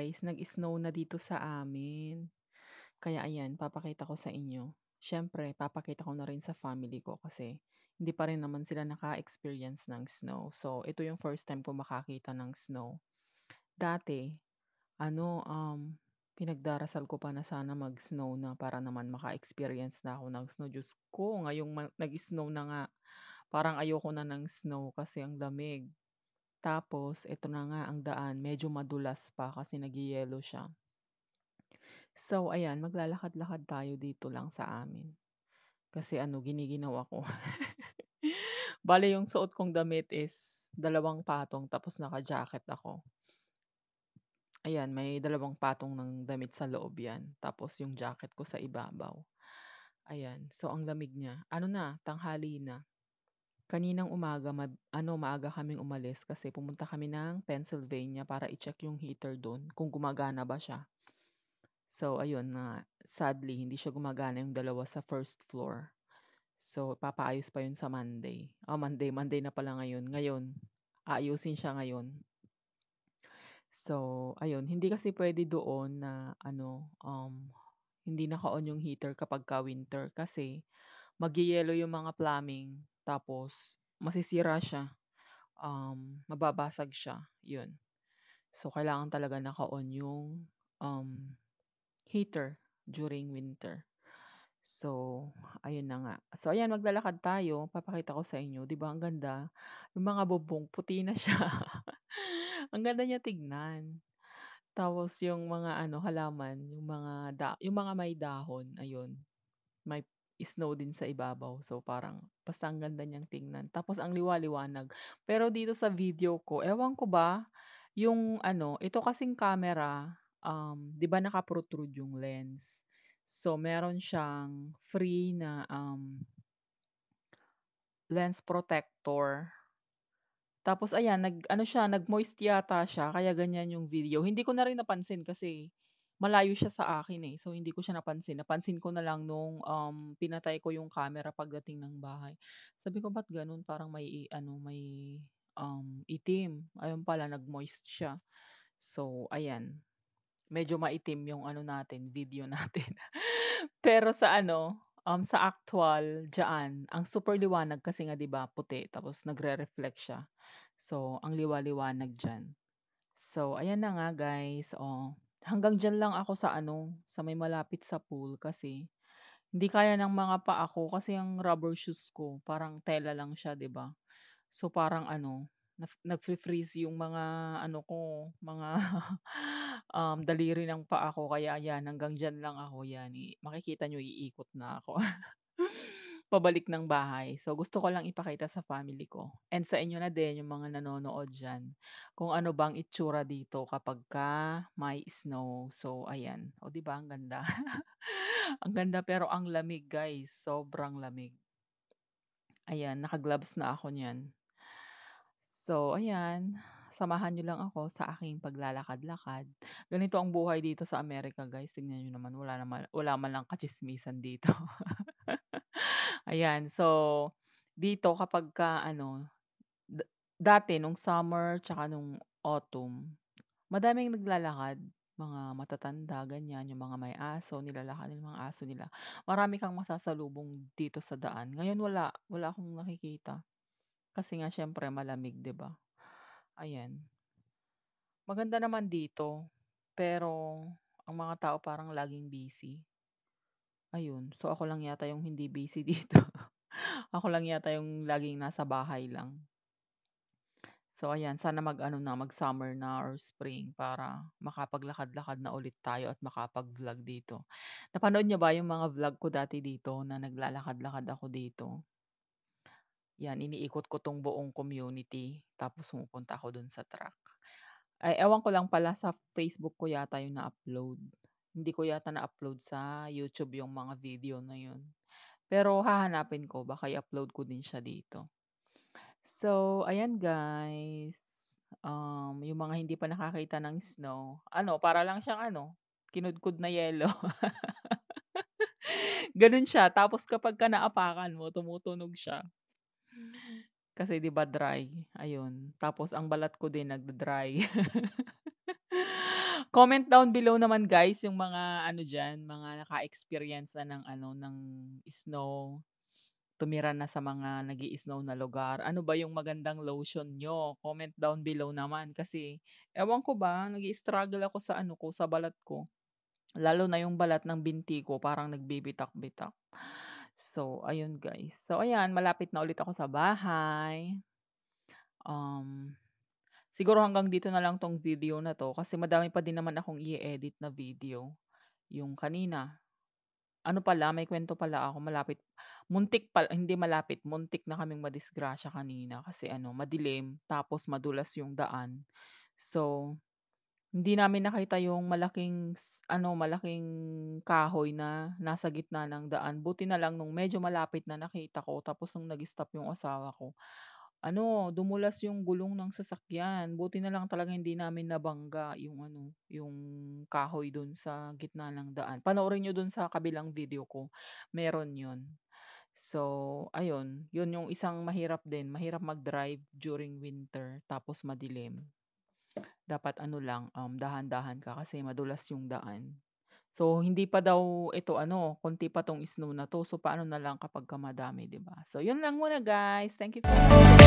guys, nag-snow na dito sa amin. Kaya ayan, papakita ko sa inyo. Siyempre, papakita ko na rin sa family ko kasi hindi pa rin naman sila naka-experience ng snow. So, ito yung first time ko makakita ng snow. Dati, ano, pinagdarasal ko pa na sana mag-snow na para naman maka-experience na ako ng snow. Diyos ko, ngayong nag-snow na nga, parang ayoko na ng snow kasi ang lamig. Tapos, ito na nga ang daan, medyo madulas pa kasi nagyayelo siya. So, ayan, maglalakad-lakad tayo dito lang sa amin. Kasi ano, giniginaw ako. Bale, yung suot kong damit is dalawang patong tapos naka-jacket ako. Ayan, may dalawang patong ng damit sa loob yan. Tapos yung jacket ko sa ibabaw. Ayan, so ang lamig niya. Ano na, tanghali na. Kaninang umaga, maaga kaming umalis kasi pumunta kami ng Pennsylvania para i-check yung heater doon kung gumagana ba siya. So, ayun na sadly, hindi siya gumagana yung dalawa sa first floor. So, papaayos pa yun sa Monday. Monday na pala ngayon. Ngayon, aayusin siya ngayon. So, ayun, hindi kasi pwede doon na ano, hindi naka-on yung heater kapag ka winter kasi magyayelo yung mga plumbing tapos masisira siya, mababasag siya, yun. So, kailangan talaga naka-on yung um, heater during winter. So, ayun na nga. So, ayan, maglalakad tayo. Papakita ko sa inyo. 'Di ba ang ganda? Yung mga bubong, puti na siya. Ang ganda niya tignan. Tapos yung mga ano, halaman, yung mga may dahon, ayun. May snow din sa ibabaw. So, parang basta ang ganda niyang tingnan. Tapos ang liwa-liwanag. Pero dito sa video ko, ewan ko ba, yung ano, ito kasing camera, 'di ba naka-protrude yung lens. So, meron siyang free na lens protector. Tapos ayan, nag-ano siya, nag-moist yata siya, kaya ganyan yung video. Hindi ko na rin napansin kasi malayo siya sa akin eh. So, hindi ko siya napansin. Napansin ko na lang nung pinatay ko yung camera pagdating ng bahay. Sabi ko, ba't ganun? Parang may itim. Ayun pala, nag-moist siya. So, ayan. Medyo maitim yung ano natin, video natin. Pero sa ano, sa actual diyaan, ang super liwanag kasi nga 'di ba puti tapos nagre-reflect siya. So, ang liwa-liwanag diyan. So, ayan na nga guys, oh. Hanggang diyan lang ako sa ano, sa may malapit sa pool kasi hindi kaya ng mga paa ko kasi ang rubber shoes ko parang tela lang siya 'di ba? So, parang ano, nagfi-freeze yung mga ano ko, mga daliri ng paa ko kaya yan hanggang diyan lang ako yan, makikita niyo iikot na ako. Pabalik ng bahay. So, gusto ko lang ipakita sa family ko and sa inyo na din yung mga nanonood diyan, kung ano bang itsura dito kapagka may snow. So, ayan. O, 'di ba ang ganda? Ang ganda pero ang lamig guys, sobrang lamig. Ayan, naka-gloves na ako niyan. So, ayan, samahan niyo lang ako sa aking paglalakad-lakad. Ganito ang buhay dito sa Amerika, guys. Tingnan niyo naman, wala man lang katsismisan dito. Ayan, so dito kapagka ano, dati nung summer tsaka nung autumn, madaming naglalakad, mga matatanda, ganyan, yung mga may aso, nilalakad yung mga aso nila. Marami kang masasalubong dito sa daan. Ngayon wala akong nakikita. Kasi nga siyempre malamig, 'di ba? Ayan. Maganda naman dito, pero ang mga tao parang laging busy. Ayun, so ako lang yata yung hindi busy dito. Ako lang yata yung laging nasa bahay lang. So ayan, sana mag-ano na, mag-summer na or spring para makapaglakad-lakad na ulit tayo at makapag-vlog dito. Napanood niyo ba yung mga vlog ko dati dito na naglalakad-lakad ako dito? Yan, iniikot ko 'tong buong community tapos pumupunta ako dun sa truck. Ay, ewan ko lang pala sa Facebook ko yata yung na-upload. Hindi ko yata na-upload sa YouTube yung mga video na yun. Pero hahanapin ko, baka i-upload ko din siya dito. So, ayan guys. Yung mga hindi pa nakakita ng snow, ano, para lang siyang ano, kinudkod na yelo. Ganun siya. Tapos kapag ka naapakan mo, tumutunog siya. Kasi 'di ba dry, ayun. Tapos ang balat ko din nagda-dry. Comment down below naman guys yung mga ano diyan, mga naka-experience na ng ano, ng snow. Tumira na sa mga nag-i-snow na lugar. Ano ba yung magandang lotion niyo? Comment down below naman kasi ewan ko ba, nag-i-struggle ako sa ano ko, sa balat ko. Lalo na yung balat ng binti ko parang nagbibitak-bitak. So, ayun guys. So, ayan, malapit na ulit ako sa bahay. Um, Siguro hanggang dito na lang 'tong video na 'to kasi madami pa din naman akong i-edit na video. Yung kanina, ano pala, may kwento pala ako malapit muntik pa hindi malapit, muntik na kaming madisgrasya kanina kasi ano, madilim tapos madulas yung daan. So, hindi namin nakita yung malaking kahoy na nasa gitna ng daan. Buti na lang nung medyo malapit na nakita ko tapos nung nag-stop yung asawa ko, ano, dumulas yung gulong ng sasakyan. Buti na lang talaga hindi namin nabangga yung ano, yung kahoy dun sa gitna ng daan. Panoorin niyo dun sa kabilang video ko, meron yun. So, ayun, yun yung isang mahirap din, mahirap mag-drive during winter tapos madilim. Dapat ano lang, dahan-dahan ka kasi madulas yung daan. So, hindi pa daw ito ano, konti pa 'tong snow na 'to. So, paano na lang kapagka madami, 'di ba? So, yun lang muna guys. Thank you for watching.